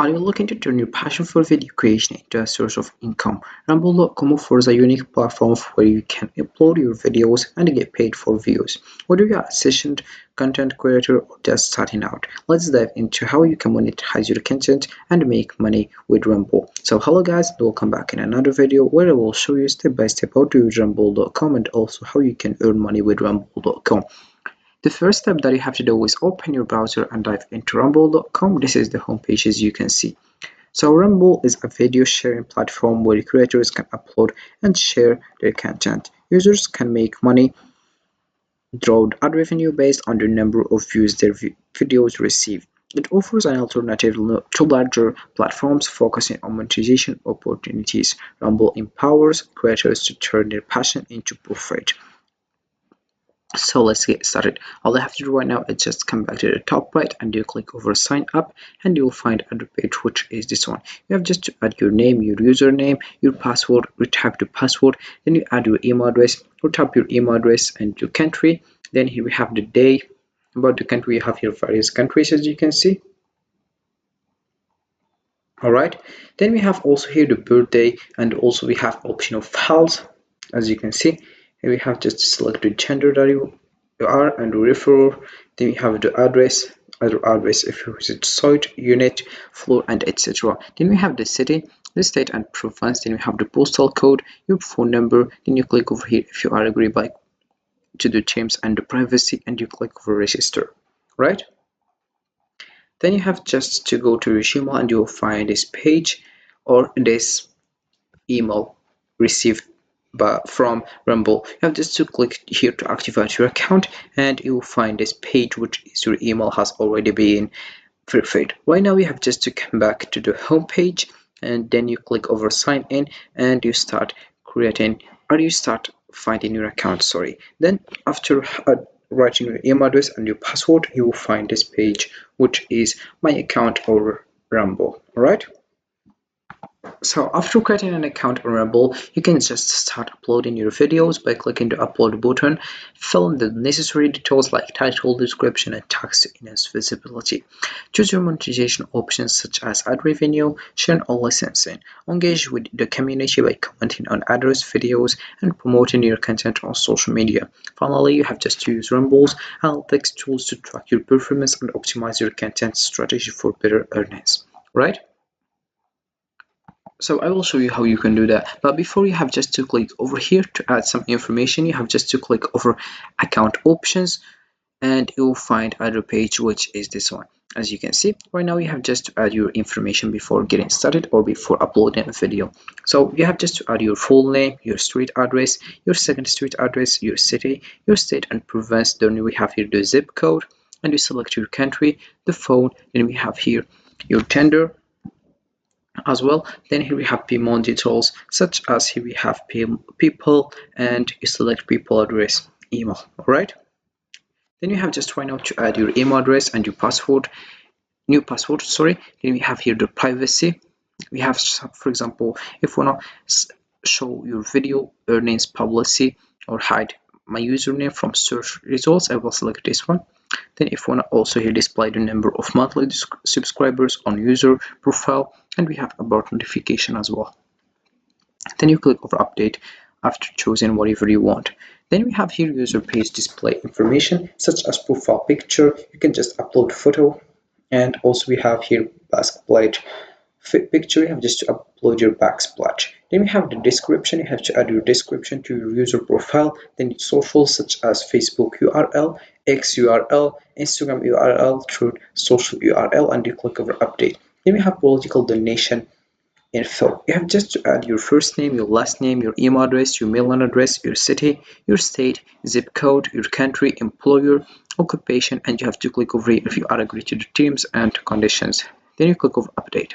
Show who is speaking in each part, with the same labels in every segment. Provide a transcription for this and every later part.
Speaker 1: Are you looking to turn your passion for video creation into a source of income? Rumble.com offers a unique platform where you can upload your videos and get paid for views. Whether you're a seasoned content creator or just starting out, let's dive into how you can monetize your content and make money with Rumble. So hello guys, welcome back in another video where I will show you step by step how to use Rumble.com and also how you can earn money with Rumble.com. The first step that you have to do is open your browser and dive into rumble.com. This is the homepage as you can see. So Rumble is a video sharing platform where creators can upload and share their content. Users can make money through ad revenue based on the number of views their videos receive. It offers an alternative to larger platforms focusing on monetization opportunities. Rumble empowers creators to turn their passion into profit. So let's get started. All I have to do right now is just come back to the top right and you click over sign up and you will find another page, which is this one. You have just to add your name, your username, your password, retype the password, then you add your email address, retype your email address and your country. Then here we have the day. About the country, you have here various countries as you can see. Alright, then we have also here the birthday and also we have option of health as you can see. And we have just select the gender that you are and the referral. Then we have the address, other address if you visit site, unit, floor, and etc. Then we have the city, the state and province. Then we have the postal code, your phone number. Then you click over here if you are agreed by to the terms and the privacy, and you click over register. Right? Then you have just to go to your Gmail and you will find this page or this email received from Rumble. You have just to click here to activate your account and you will find this page, which is your email has already been verified. Right now we have just to come back to the home page and then you click over sign in and you start creating or you start finding your account, sorry. Then after writing your email address and your password, you will find this page, which is my account over Rumble. All right. So after creating an account on Rumble, you can just start uploading your videos by clicking the upload button, fill in the necessary details like title, description, and text to enhance visibility. Choose your monetization options such as ad revenue, sharing or licensing. Engage with the community by commenting on others' videos and promoting your content on social media. Finally, you have just to use Rumble's analytics tools to track your performance and optimize your content strategy for better earnings. Right? So I will show you how you can do that, but before you have just to click over here to add some information. You have just to click over account options and you'll find other page, which is this one. As you can see right now, you have just to add your information before getting started or before uploading a video. So you have just to add your full name, your street address, your second street address, your city, your state and province. Then we have here the zip code and you select your country, the phone, then we have here your gender as well. Then here we have payment details such as here we have people and you select people address email. All right, then you have just right now to add your email address and your password, new password, sorry. Then we have here the privacy. We have, for example, if we want to show your video earnings policy or hide my username from search results, I will select this one. Then if we want to also here display the number of monthly subscribers on user profile, and we have about notification as well. Then you click over update after choosing whatever you want. Then we have here user page display information such as profile picture. You can just upload photo, and also we have here backsplash picture. You have just to upload your backsplash. Then we have the description. You have to add your description to your user profile. Then it's social such as Facebook URL, X URL, Instagram URL, through social URL, and you click over update. Then we have political donation info. You have just to add your first name, your last name, your email address, your mailing address, your city, your state, zip code, your country, employer, occupation, and you have to click over here if you are agreed to the terms and conditions. Then you click over update.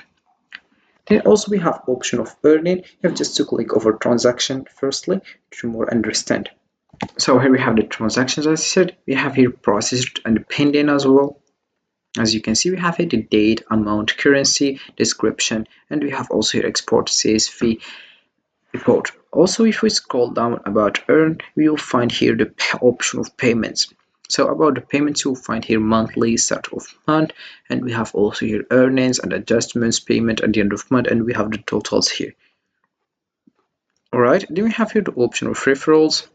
Speaker 1: Then also we have option of earning. You have just to click over transaction firstly to more understand. So here we have the transactions. As I said, we have here processed and pending as well. As you can see, we have here the date, amount, currency, description, and we have also here export, sales fee, report. Also, if we scroll down about earn, we will find here the option of payments. So about the payments, you'll find here monthly, start of month, and we have also here earnings and adjustments, payment at the end of month, and we have the totals here. All right, then we have here the option of referrals.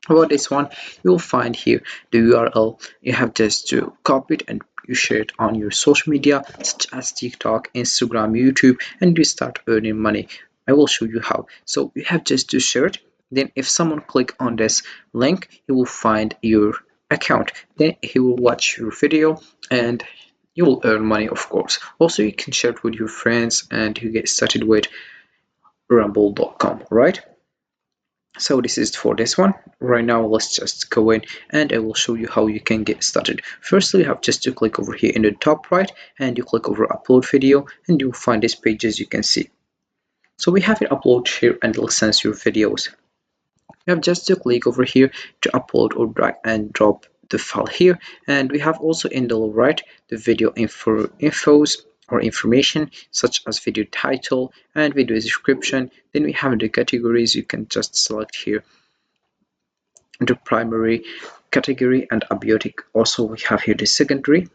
Speaker 1: About this one, you'll find here the URL. You have just to copy it and you share it on your social media such as TikTok, Instagram, YouTube, and you start earning money. I will show you how. So you have just to share it. Then if someone click on this link, he will find your account. Then he will watch your video and you will earn money, of course. Also, you can share it with your friends and you get started with rumble.com, right? So this is for this one. Right now let's just go in and I will show you how you can get started. Firstly, you have just to click over here in the top right and you click over upload video and you'll find this page as you can see. So we have it upload here and license your videos. You have just to click over here to upload or drag and drop the file here, and we have also in the lower right the video infos or information such as video title and video description. Then we have the categories. You can just select here the primary category and abiotic. Also we have here the secondary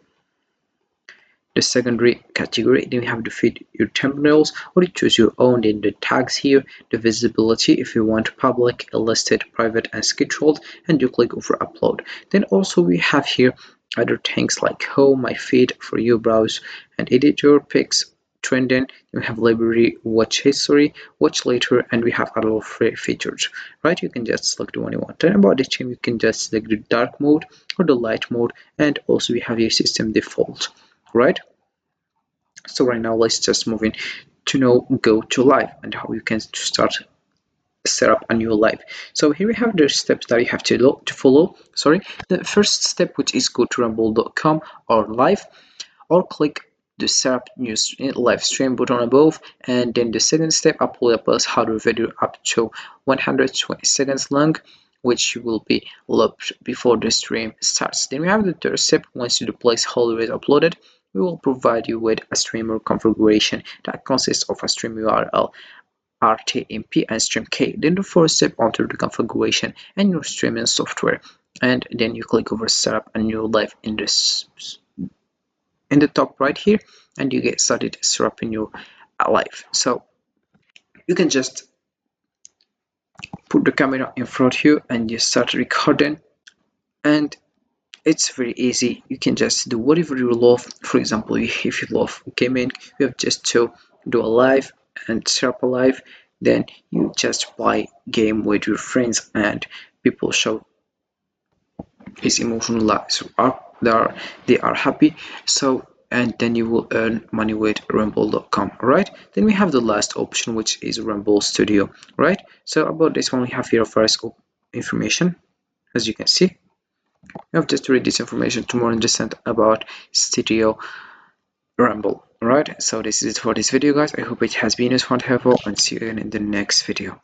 Speaker 1: category. Then we have to fit your thumbnails or you choose your own. Then the tags here, the visibility if you want public, listed, private, and scheduled, and you click over upload. Then also we have here other things like home, my feed, for you browse and edit your pics, trending. You have library, watch history, watch later, and we have other free features, right? You can just select the one you want. And about the theme, you can just select the dark mode or the light mode, and also we have your system default, right? So right now let's just move in to know go to live and how you can start set up a new live. So here we have the steps that you have to follow. Sorry, the first step, which is go to rumble.com or live, or click the set up new live stream button above, and then the second step, upload a plus hardware video up to 120 seconds long, which will be looped before the stream starts. Then we have the third step. Once the placeholder is uploaded, we will provide you with a streamer configuration that consists of a stream URL, RTMP, and stream key. Then the fourth step, enter the configuration and your streaming software, and then you click over set up a new live in the top right here, and you get started set up in your live. So you can just put the camera in front here and you start recording, and it's very easy. You can just do whatever you love. For example, if you love gaming, you have just to do a live and set up a live. Then you just play game with your friends and people show his emotional lives they are happy. So and then you will earn money with rumble.com. Right, then we have the last option, which is Rumble Studio. Right, so about this one, we have here first information. As you can see, you have just to read this information to more understand about Studio Rumble. Right, so this is it for this video, guys. I hope it has been useful and helpful, and see you again in the next video.